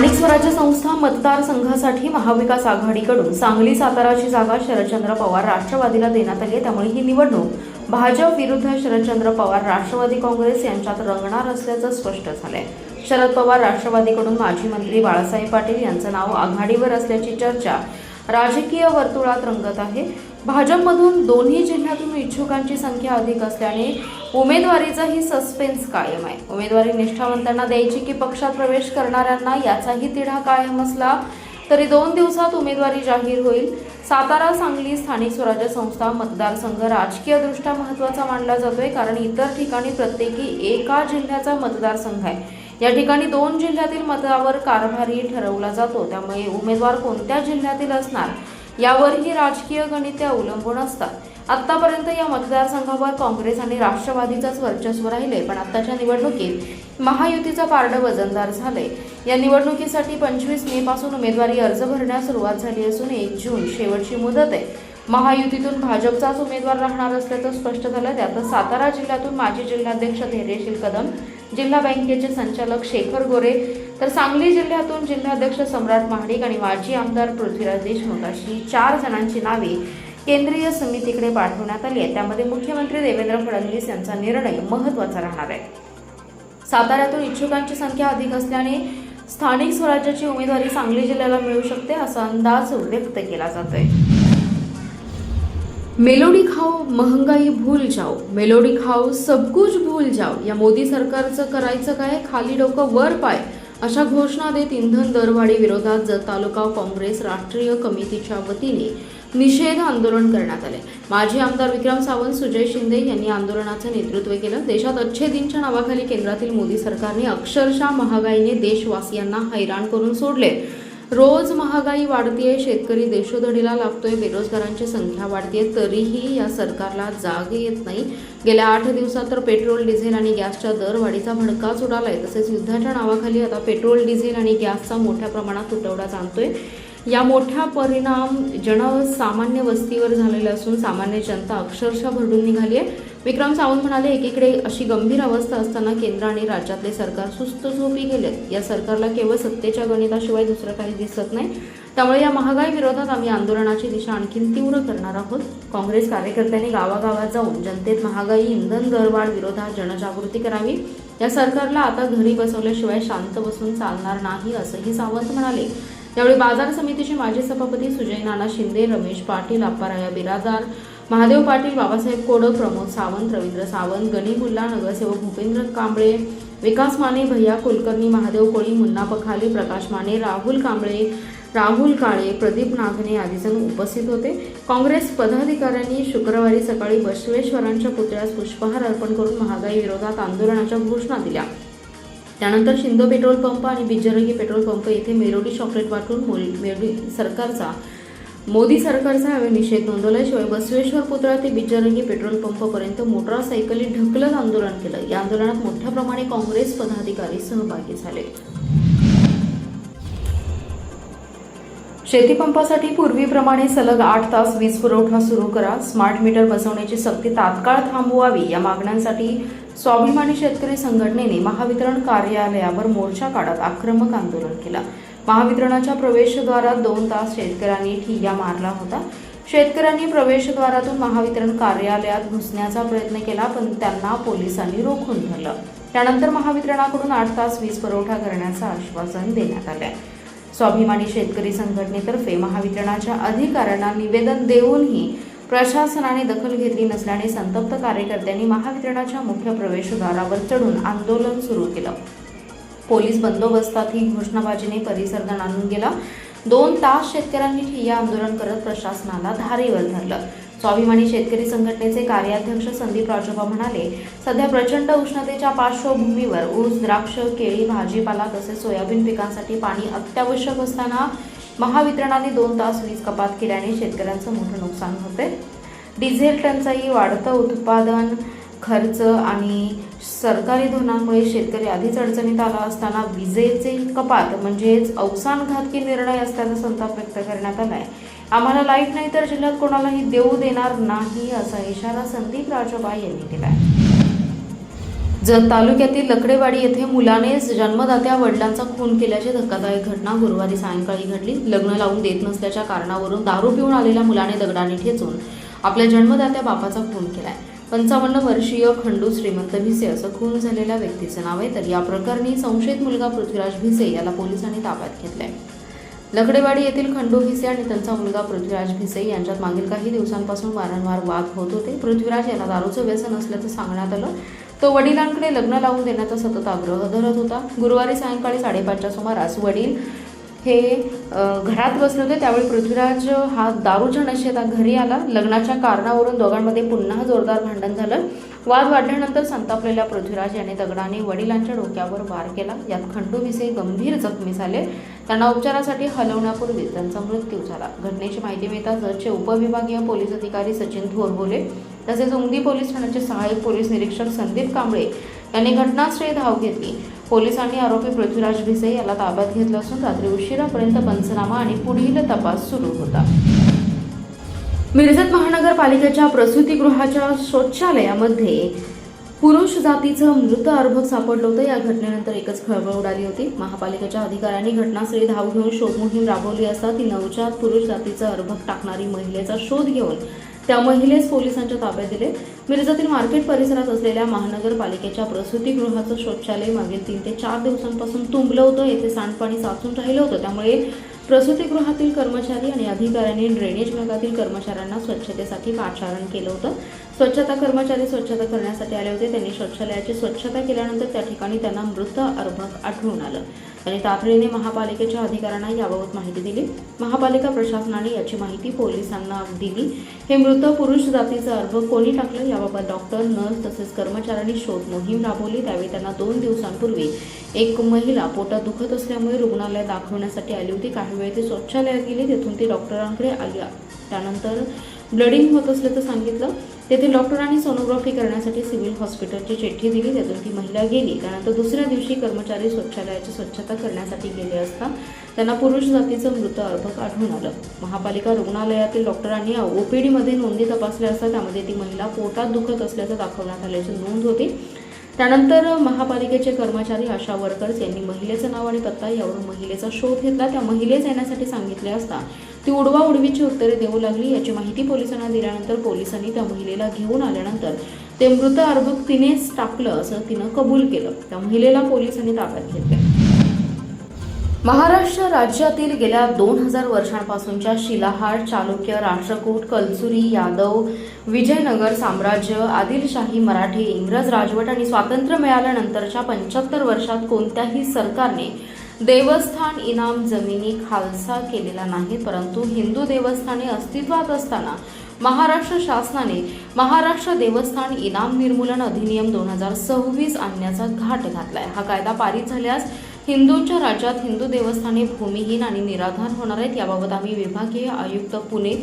स्थानिक स्वराज्य संस्था मतदारसंघासाठी महाविकास आघाडीकडून सांगली साताराची जागा शरदचंद्र पवार राष्ट्रवादीला देण्यात आली आहे। त्यामुळे ही निवडणूक भाजप विरुद्ध शरदचंद्र पवार राष्ट्रवादी काँग्रेस यांच्यात रंगणार असल्याचं स्पष्ट झालंय। शरद पवार राष्ट्रवादीकडून माजी मंत्री बाळासाहेब पाटील यांचं नाव आघाडीवर असल्याची चर्चा राजकीय वर्तुळात रंगत आहे। भाजपमधून दोन्ही जिल्ह्यातून इच्छुकांची संख्या अधिक असल्याने उमेदवारीचाही सस्पेन्स कायम आहे। उमेदवारी निष्ठावंतांना द्यायची की पक्षात प्रवेश करणाऱ्यांना याचाही तिढा कायम असला तरी 2 दिवसात उमेदवारी जाहीर होईल। सातारा सांगली स्थानिक स्वराज्य संस्था मतदारसंघ राजकीयदृष्ट्या महत्त्वाचा मानला जातोय, कारण इतर ठिकाणी प्रत्येकी एका जिल्ह्याचा मतदारसंघ आहे। या ठिकाणी 2 जिल्ह्यातील मतावर कारभारी ठरवला जातो, त्यामुळे उमेदवार कोणत्या जिल्ह्यातील असणार यावरही राजकीय गणिते अवलंबून असतात। आतापर्यंत या मतदारसंघावर काँग्रेस आणि राष्ट्रवादीचाच वर्चस्व राहिले, पण आताच्या निवडणुकीत महायुतीचा पारडं वजनदार झाले। या निवडणुकीसाठी 25 मे पासून उमेदवारी अर्ज भरण्यास सुरुवात झाली असून 1 जून शेवटची मुदत आहे। महायुतीतून भाजपचाच उमेदवार राहणार असल्याचं स्पष्ट झालं। त्यातच सातारा जिल्ह्यातून माजी जिल्हाध्यक्ष धैर्यशील कदम, जिल्हा बँकेचे संचालक शेखर गोरे, तर सांगली जिल्ह्यातून जिल्हाध्यक्ष सम्राट महाडिक आणि माजी आमदार पृथ्वीराज देशमुख अशी 4 जणांची नावे केंद्रीय समितीकडे पाठवण्यात आली आहे। त्यामध्ये मुख्यमंत्री देवेंद्र फडणवीस यांचा निर्णय महत्त्वाचा राहणार आहे। साताऱ्यातून इच्छुकांची संख्या अधिक असल्याने स्थानिक स्वराज्याची उमेदवारी सांगली जिल्ह्याला मिळू शकते असा अंदाज व्यक्त केला जातोय। मेलोडी खाओ महंगाई भूल जाओ, मेलोडी खाओ सब कुछ भूल जाओ, या मोदी सरकारचं करायचं काय, खाली डोकं वर पाय अशा घोषणा देत इंधन दरवाढी विरोधात जत तालुका काँग्रेस राष्ट्रीय कमिटीच्या वतीने निषेध आंदोलन करण्यात आले। माजी आमदार विक्रम सावंत, सुजय शिंदे यांनी आंदोलनाचं नेतृत्व केलं। देशात अच्छे दिनच्या नावाखाली केंद्रातील मोदी सरकारने अक्षरशः महागाईने देशवासियांना हैराण करून सोडले। रोज महागाई वाढतीये, शेतकरी देशोधडीला लागतोय, बेरोजगारांची संख्या वाढतीये, तरीही या सरकारला जाग येत नाही। गेल्या 8 दिवसात तर पेट्रोल, डिझेल आणि गॅसच्या दरवाढीचा भडकाच उडालाय। तसेच युद्धाच्या नावाखाली आता पेट्रोल, डिझेल आणि गॅसचा मोठ्या प्रमाणात तुटवडा जाणतोय। या मोठा परिणाम जनसामान्य वस्तीवर झालेला असून सामान्य जनता अक्षरशः भरडून निघाली आहे। विक्रम सावंत म्हणाले, एकीकडे अशी गंभीर अवस्था असताना केंद्र आणि राज्यातले सरकार सुस्त झोपी गेलेत। या सरकारला केवळ सत्तेच्या गणिताशिवाय दुसरं काही दिसत नाही। त्यामुळे या महागाई विरोधात आम्ही आंदोलनाची दिशा आणखीन तीव्र करणार आहोत। काँग्रेस कार्यकर्त्यांनी गावागावात जाऊन जनतेत महागाई, इंधन दरवाढ विरोधात जनजागृती करावी। या सरकारला आता घरी बसवल्याशिवाय शांत बसून चालणार नाही असंही सावंत म्हणाले। यावेळी बाजार समितीचे माजी सभापती सुजय नाना शिंदे, रमेश पाटील, अप्पाराया बिरादार, महादेव पाटील, बाबासाहेब कोडक, प्रमोद सावंत, रवींद्र सावंत, गणी मुल्ला, नगरसेवक भूपेंद्र कांबळे, विकास माने, भैया कुलकर्णी, महादेव कोळी, मुन्ना पखाले, प्रकाश माने, राहुल कांबळे, राहुल काळे, प्रदीप नागणे आदी जण उपस्थित होते। काँग्रेस पदाधिकाऱ्यांनी शुक्रवारी सकाळी बसवेश्वरांच्या पुतळ्यास पुष्पहार अर्पण करून महागाई विरोधात आंदोलनाच्या घोषणा दिल्या। त्यानंतर शिंदो पेट्रोल पंप आणि बिज्जरंगी पेट्रोल पंप येथे मेलोडी चॉकलेट वाटून मोदी सरकारचा निषेध नोंदवला। शिवाय बसवेश्वर पुतळा ते बिज्जरंगी पेट्रोल पंपपर्यंत मोटारसायकली ढकलत आंदोलन केलं। या आंदोलनात मोठ्या प्रमाणात काँग्रेस पदाधिकारी सहभागी झाले। शेतीपंपासाठी पूर्वीप्रमाणे सलग 8 तास वीज पुरवठा सुरू करा, स्मार्ट मीटर बसवण्याची सक्ती तात्काळ थांबवावी या मागण्यांसाठी स्वाभिमानी शेतकरी संघटनेने महावितरण कार्यालयावर मोर्चा काढत आक्रमक आंदोलन केलं। महावितरणाच्या प्रवेशद्वारात 2 तास शेतकऱ्यांनी ठिय्या मारला होता। शेतकऱ्यांनी प्रवेशद्वारातून महावितरण कार्यालयात घुसण्याचा प्रयत्न केला, पण त्यांना पोलिसांनी रोखून धरलं। त्यानंतर महावितरणाकडून 8 तास वीज पुरवठा करण्याचं आश्वासन देण्यात आलं। स्वाभिमानी शेतकरी संघटनेतर्फे महावितरणाच्या अधिकाऱ्यांना निवेदन देऊनही प्रशासनाने दखल घेतली नसल्याने संतप्त कार्यकर्त्यांनी महावितरणाच्या मुख्य प्रवेशद्वारावर चढून आंदोलन सुरू केलं। पोलीस बंदोबस्तात ही घोषणाबाजीने परिसर दणाणून गेला। 2 तास शेतकऱ्यांनी ठिय्या आंदोलन करत प्रशासनाला धारेवर धरलं। स्वाभिमानी शेतकरी संघटनेचे कार्याध्यक्ष संदीप राजोबा म्हणाले, सध्या प्रचंड उष्णतेच्या पार्श्वभूमीवर ऊस, द्राक्ष, केळी, भाजीपाला तसेच सोयाबीन पिकांसाठी पाणी अत्यावश्यक असताना महावितरणाने 2 तास वीज कपात केल्याने शेतकऱ्यांचं मोठं नुकसान होते। डिझेल टंचाई, वाढतं उत्पादन खर्च आणि सरकारी धोरणांमुळे शेतकरी आधीच अडचणीत आला असताना विजेचे कपात म्हणजेच अवसानघातकी निर्णय असल्याचा संताप व्यक्त करण्यात आलाय। आम्हाला लाईट नाही तर जिल्ह्यात कोणालाही देऊ देणार नाही असा इशारा संदीप राजोबा यांनी दिलाय। जत तालुक्यातील लकडेवाडी येथे मुलानेच जन्मदात्या वडिलांचा खून केल्याची धक्कादायक घटना गुरुवारी सायंकाळी घडली. लग्न लावून देत नसल्याच्या कारणावरून दारू पिऊन आलेल्या मुलाने दगडाने ठेचून आपल्या जन्मदात्या बापाचा खून केलाय. 55 वर्षीय खंडू श्रीमंत भिसे असं खून झालेल्या व्यक्तीचं नाव आहे. तर या प्रकरणी संशयित मुलगा पृथ्वीराज भिसे याला पोलिसांनी ताब्यात घेतलंय. लकडेवाडी येथील खंडू भिसे आणि त्यांचा मुलगा पृथ्वीराज भिसे यांच्यात मागील काही दिवसांपासून वारंवार वाद होत होते. पृथ्वीराज याला दारूचं व्यसन असल्याचं सांगण्यात आलं. तो वडिलांकडे लग्न लावून देण्याचा सतत आग्रह धरत होता. गुरुवारी सायंकाळी 5:30च्या सुमारास वडील हे घरात बसले होते. त्यावेळी पृथ्वीराज हा दारूच्या नशेत घरी आला. लग्नाच्या कारणावरून दोघांमध्ये पुन्हा जोरदार भांडण झालं. वाद वाढल्यानंतर संतापलेल्या पृथ्वीराज याने दगडाने वडिलांच्या डोक्यावर वार केला. यात खंडू भिसे गंभीर जखमी झाले. त्यांना उपचारासाठी हलवण्यापूर्वी त्यांचा मृत्यू झाला. घटनेची माहिती मिळताच जतचे उपविभागीय पोलीस अधिकारी सचिन थोरबोले तसेच उमदी पोलीस ठाण्याचे सहाय्यक पोलीस निरीक्षक संदीप कांबळे यांनी घटनास्थळी धाव घेतली. पोलिसांनी आरोपी पृथ्वीराज भिसे याला ताब्यात घेतलं असून रात्री उशिरापर्यंत पंचनामा आणि पुढील तपास सुरू होता. मिरजत महानगरपालिकेच्या प्रसूतिगृहाच्या शौचालयामध्ये पुरुष जातीचं मृत अर्भक सापडलं होतं. या घटनेनंतर एकच खळबळ उडाली होती. महापालिकेच्या अधिकाऱ्यांनी घटनास्थळी धाव घेऊन शोध मोहीम राबवली असता ती नवजात पुरुष जातीचं अर्भक टाकणारी महिलेचा शोध घेऊन त्या महिलेस पोलिसांच्या ताब्यात दिले. मिरजातील मार्केट परिसरात असलेल्या महानगरपालिकेच्या प्रसूतिगृहाचं शौचालय मागील 3 ते 4 दिवसांपासून तुंबलं होतं. येथे सांडपाणी साचून राहिलं होतं. त्यामुळे प्रसूतिगृहातील कर्मचारी आणि अधिकाऱ्यांनी ड्रेनेज विभागातील कर्मचाऱ्यांना स्वच्छतेसाठी पाचारण केलं होतं. स्वच्छता कर्मचारी स्वच्छता करण्यासाठी आले होते. त्यांनी शौचालयाची स्वच्छता केल्यानंतर त्या ठिकाणी त्यांना मृत अर्भक आढळून आलं. त्यांनी तातडीने महापालिकेच्या अधिकाऱ्यांना याबाबत माहिती दिली. महापालिका प्रशासनाने याची माहिती पोलिसांना दिली. हे मृत पुरुष जातीचं अर्भक कोणी टाकलं याबाबत डॉक्टर, नर्स तसेच कर्मचाऱ्यांनी शोध मोहीम राबवली. त्यावेळी त्यांना 2 दिवसांपूर्वी एक महिला पोटात दुखत असल्यामुळे रुग्णालयात दाखवण्यासाठी आली होती. काही वेळ ती शौचालयात गेली. तेथून ती डॉक्टरांकडे आली. त्यानंतर ब्लडिंग होत असल्याचं सांगितलं. तेथील डॉक्टरांनी सोनोग्राफी करण्यासाठी सिव्हिल हॉस्पिटलची चिठ्ठी दिली. त्यातून ती महिला गेली. त्यानंतर दुसऱ्या दिवशी कर्मचारी शौचालयाची स्वच्छता करण्यासाठी गेले असता त्यांना पुरुष जातीचं मृत अर्भक आढळून आलं. महापालिका रुग्णालयातील डॉक्टरांनी ओपीडीमध्ये नोंदी तपासल्या असता त्यामध्ये ती महिला पोटात दुखत असल्याचं दाखवण्यात आल्याची नोंद होती. त्यानंतर महापालिकेचे कर्मचारी आशा वर्कर्स यांनी महिलेचं नाव आणि पत्ता यावरून महिलेचा शोध घेतला. त्या महिलेस येण्यासाठी सांगितले असता ती उडवाउडवीची उत्तरे देऊ लागली. याची माहिती पोलिसांना दिल्यानंतर पोलिसांनी त्या महिलेला घेऊन आल्यानंतर ते मृत अर्भक तिनेच टाकलं असं तिनं कबूल केलं. त्या महिलेला पोलिसांनी ताब्यात घेतले. महाराष्ट्र राज्यातील गेल्या 2000 वर्षांपासूनच्या शिलाहार, चालुक्य, राष्ट्रकूट, कलसुरी, यादव, विजयनगर साम्राज्य, आदिलशाही, मराठी, इंग्रज राजवट आणि स्वातंत्र्य मिळाल्यानंतरच्या 75 वर्षात कोणत्याही सरकारने देवस्थान इनाम जमिनी खालसा केलेला नाही. परंतु हिंदू देवस्थाने अस्तित्वात असताना महाराष्ट्र शासनाने महाराष्ट्र देवस्थान इनाम निर्मूलन अधिनियम 2026 आणण्याचा घाट घातलाय. हा कायदा पारित झाल्यास हिंदूंच्या राज्यात हिंदू देवस्थाने भूमिहीन आणि निराधार होणार आहेत. याबाबत आम्ही विभागीय आयुक्त पुणे,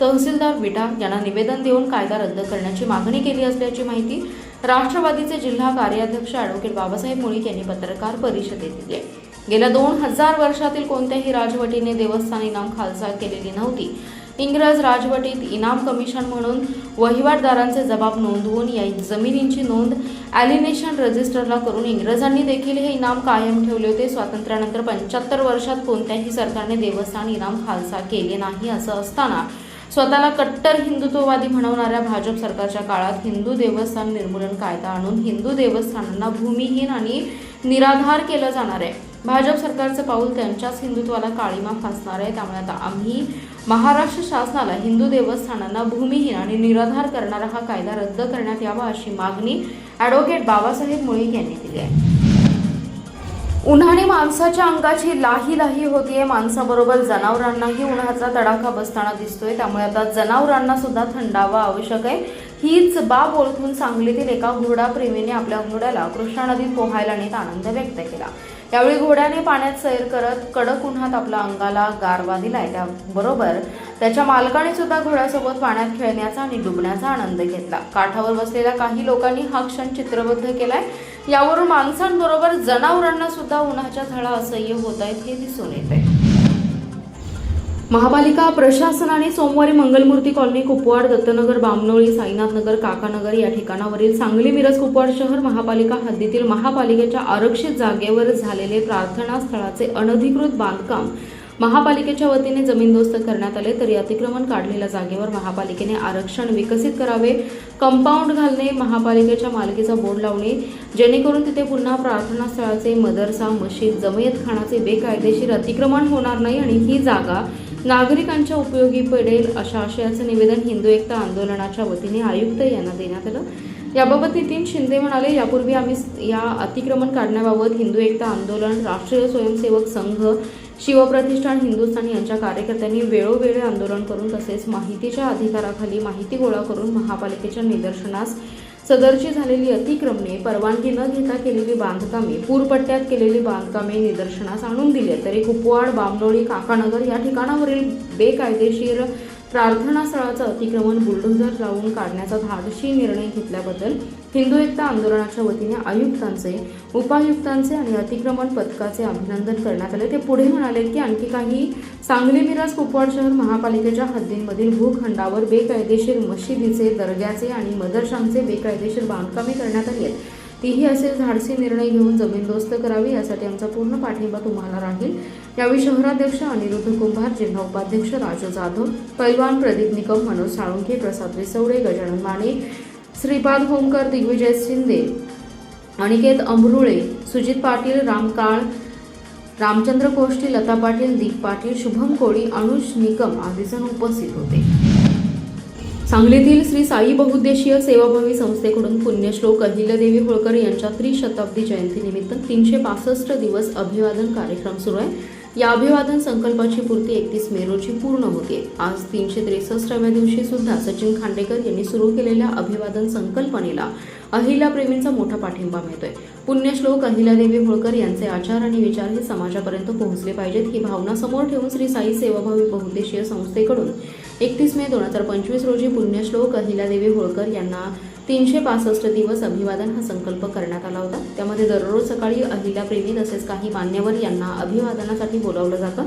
तहसीलदार विटा यांना निवेदन देऊन कायदा रद्द करण्याची मागणी केली असल्याची माहिती राष्ट्रवादीचे जिल्हा कार्याध्यक्ष ॲडव्होकेट बाबासाहेब मुळीक यांनी पत्रकार परिषदेत दिली आहे. गेल्या 2000 वर्षातील कोणत्याही राजवटीने देवस्थान इनाम खालसा केलेली नव्हती. इंग्रज राजवटीत इनाम कमिशन म्हणून वहिवाटदारांचे जबाब नोंदवून या जमिनींची नोंद ॲलिनेशन रजिस्टरला करून इंग्रजांनी देखील हे इनाम कायम ठेवले होते. स्वातंत्र्यानंतर 75 वर्षात कोणत्याही सरकारने देवस्थान इनाम खालसा केले नाही. असं असताना स्वतःला कट्टर हिंदुत्ववादी म्हणवणाऱ्या भाजप सरकारच्या काळात हिंदू देवस्थान निर्मूलन कायदा आणून हिंदू देवस्थानांना भूमिहीन आणि निराधार केलं जाणार आहे. भाजप सरकारचं पाऊल त्यांच्याच हिंदुत्वाला काळीमा फासणार आहे. त्यामुळे आता आम्ही महाराष्ट्र शासनाला हिंदू देवस्थानांना भूमिहीन आणि निराधार करणारा हा कायदा रद्द करण्यात यावा अशी मागणी ॲडव्होकेट बाबासाहेब मुळीक यांनी दिली आहे. उन्हाने माणसाच्या अंगाची लाही लाही होतीये. माणसाबरोबर जनावरांनाही उन्हाचा तडाखा बसताना दिसतोय. त्यामुळे आता जनावरांना सुद्धा थंडावा आवश्यक आहे. हीच बाब ओळखून सांगलीतील एका घोडा प्रेमीने आपल्या घोड्याला कृष्णा नदीत पोहायला नेत आनंद व्यक्त केला. यावेळी घोड्याने पाण्यात सैर करत कडक उन्हात आपल्या अंगाला गारवा दिलाय. त्याबरोबर त्याच्या मालकाने सुद्धा घोड्यासोबत पाण्यात खेळण्याचा आणि डुबण्याचा आनंद घेतला. काठावर बसलेल्या काही लोकांनी हा क्षण चित्रबद्ध केलाय. यावरून माणसांबरोबर जनावरांना सुद्धा उन्हाच्या झळा असह्य होत आहेत हे दिसून येत आहे. महापालिका प्रशासनाने सोमवारी मंगलमूर्ती कॉलनी, कुपवाड, दत्तनगर, बामनोळी, साईनाथनगर, काकानगर या ठिकाणावरील सांगली मिरज कुपवाड शहर महापालिका हद्दीतील महापालिकेच्या आरक्षित जागेवर झालेले प्रार्थना स्थळाचे अनधिकृत बांधकाम महापालिकेच्या वतीने जमीनदोस्त करण्यात आले. तरी अतिक्रमण काढलेल्या जागेवर महापालिकेने आरक्षण विकसित करावे, कंपाऊंड घालणे, महापालिकेच्या मालकीचा बोर्ड लावणे, जेणेकरून तिथे पुन्हा प्रार्थना स्थळाचे, मदरसा, मशीद, जमयतखानाचे बेकायदेशीर अतिक्रमण होणार नाही आणि ही जागा नागरिकांच्या उपयोगी पडेल अशा आशयाचे निवेदन हिंदू एकता आंदोलनाच्या वतीने आयुक्त यांना देण्यात आलं. याबाबत नितीन शिंदे म्हणाले, यापूर्वी आम्ही या अतिक्रमण काढण्याबाबत हिंदू एकता आंदोलन, राष्ट्रीय स्वयंसेवक संघ, शिवप्रतिष्ठान हिंदुस्थान यांच्या कार्यकर्त्यांनी वेळोवेळी आंदोलन करून तसेच माहितीच्या अधिकाराखाली माहिती गोळा करून महापालिकेच्या निदर्शनास सदरची झालेली अतिक्रमणे, परवानगी न घेता केलेली बांधकामे, पूरपट्ट्यात केलेली बांधकामे निदर्शनास आणून दिली. तरी कुपवाड, बामनोळी, काकानगर या ठिकाणावरील बेकायदेशीर प्रार्थना स्थळाचं अतिक्रमण बुलडोझर लावून काढण्याचा धाडसी निर्णय घेतल्याबद्दल हिंदू एकता आंदोलनाच्या वतीने आयुक्तांचे, उपायुक्तांचे आणि अतिक्रमण पथकाचे अभिनंदन करण्यात आले. ते पुढे म्हणाले की आणखी काही सांगली मिरज कुपवाड शहर महापालिकेच्या हद्दींमधील भूखंडावर बेकायदेशीर मशिदीचे, दर्ग्याचे आणि मदरशांचे बेकायदेशीर बांधकामे करण्यात आली आहेत. तीही असे धाडसी निर्णय घेऊन जमीनदोस्त करावी, यासाठी आमचा पूर्ण पाठिंबा तुम्हाला राहील. यावेळी शहराध्यक्ष अनिरुद्ध कुंभार, जिल्हा उपाध्यक्ष राजू जाधव, पैलवान प्रदीप निकम, मनोज साळुंखे, प्रसाद विसवडे, गजानन माने, श्रीपाद होमकर, दिग्विजय शिंदे, अनिकेत अंबरुळे, सुजित पाटील, राम काळ, रामचंद्र कोष्टी, लता पाटील, दीप पाटील, शुभम कोळी, अनुज निकम आदी जण उपस्थित होते. सांगलीतील श्री साई बहुउद्देशीय सेवाभावी संस्थेकडून पुण्यश्लोक अहिल्यादेवी होळकर यांच्या त्रिशताब्दी जयंतीनिमित्त 365 दिवस अभिवादन कार्यक्रम सुरू आहे. या अभिवादन संकल्पाची पूर्ती 31 मे रोजी पूर्ण होते. आज 363व्या दिवशी सुद्धा सचिन खांडेकर यांनी सुरू केलेल्या अभिवादन संकल्पनेला अहिल्याप्रेमींचा मोठा पाठिंबा मिळतोय. पुण्यश्लोक अहिल्यादेवी होळकर यांचे आचार आणि विचार हे समाजापर्यंत पोहोचले पाहिजेत, ही भावना समोर ठेवून श्री साई सेवाभावी बहुउद्देशीय संस्थेकडून 31 मे 2025 रोजी पुण्यश्लोक अहिल्यादेवी होळकर यांना 365 दिवस अभिवादन हा संकल्प करण्यात आला होता. त्यामध्ये दररोज सकाळी अहिल्याप्रेमी तसेच काही मान्यवर यांना अभिवादनासाठी बोलावलं जातं.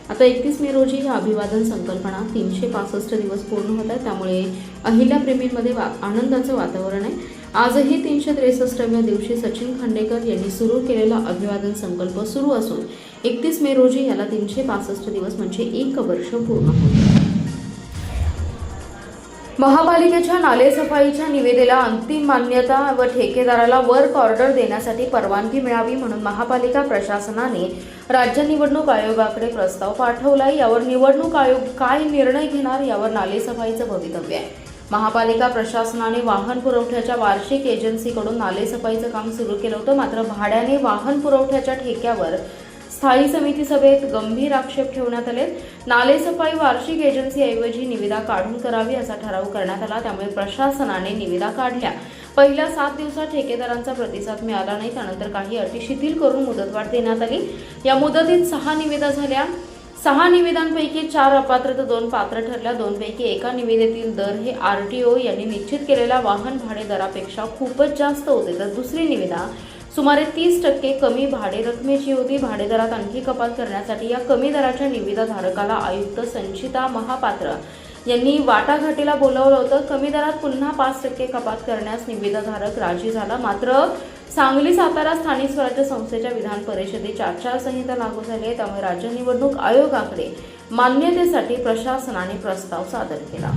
आता 31 मे रोजी या अभिवादन संकल्पना 365 दिवस पूर्ण होत आहे. त्यामुळे अहिल्याप्रेमींमध्ये आनंदाचं वातावरण आहे. आजही 363व्या दिवशी सचिन खांडेकर यांनी सुरू केलेला अभिवादन संकल्प सुरू असून 31 मे रोजी याला 365 दिवस म्हणजे 1 वर्ष पूर्ण होते. महापालिकेच्या नालेसफाईच्या निविदेला अंतिम मान्यता व ठेकेदाराला वर्क ऑर्डर देण्यासाठी परवानगी मिळावी म्हणून महापालिका प्रशासनाने राज्य निवडणूक आयोगाकडे प्रस्ताव पाठवलाय. यावर निवडणूक आयोग काय निर्णय घेणार यावर नालेसफाईचं भवितव्य आहे. महापालिका प्रशासनाने वाहन पुरवठ्याच्या वार्षिक एजन्सीकडून नालेसफाईचं काम सुरू केलं होतं. मात्र भाड्याने वाहन पुरवठ्याच्या ठेक्यावर स्थायी समिती सभेत गंभीर आक्षेप ठेवण्यात आले. नालेसफाई वार्षिक एजन्सीऐवजी निविदा काढून करावी असा ठराव करण्यात आला. त्यामुळे प्रशासनाने निविदा काढल्या. पहिल्या 7 दिवसात ठेकेदारांचा प्रतिसाद मिळाला नाही. त्यानंतर काही अटी शिथिल करून मुदतवाढ देण्यात आली. या मुदतीत 6 निविदा झाल्या. 6 निविदांपैकी 4 अपात्र तर 2 पात्र ठरल्या. 2 पैकी एका निविदेतील दर हे RTO यांनी निश्चित केलेल्या वाहन भाडे दरापेक्षा खूपच जास्त होते, तर दुसरी निविदा सुमारे 30% कमी भाडे रकमेची होती. भाडेदरात आणखी कपात करण्यासाठी या कमी दराच्या निविदा धारकाला आयुक्त संचिता महापात्र यांनी वाटाघाटीला बोलावलं होतं. कमी दरात पुन्हा 5% कपात करण्यास निविदाधारक राजी झाला. मात्र सांगली सातारा स्थानिक स्वराज्य संस्थेच्या विधान परिषदेची आचारसंहिता लागू झाली आहे. त्यामुळे राज्य निवडणूक आयोगाकडे मान्यतेसाठी प्रशासनाने प्रस्ताव सादर केला.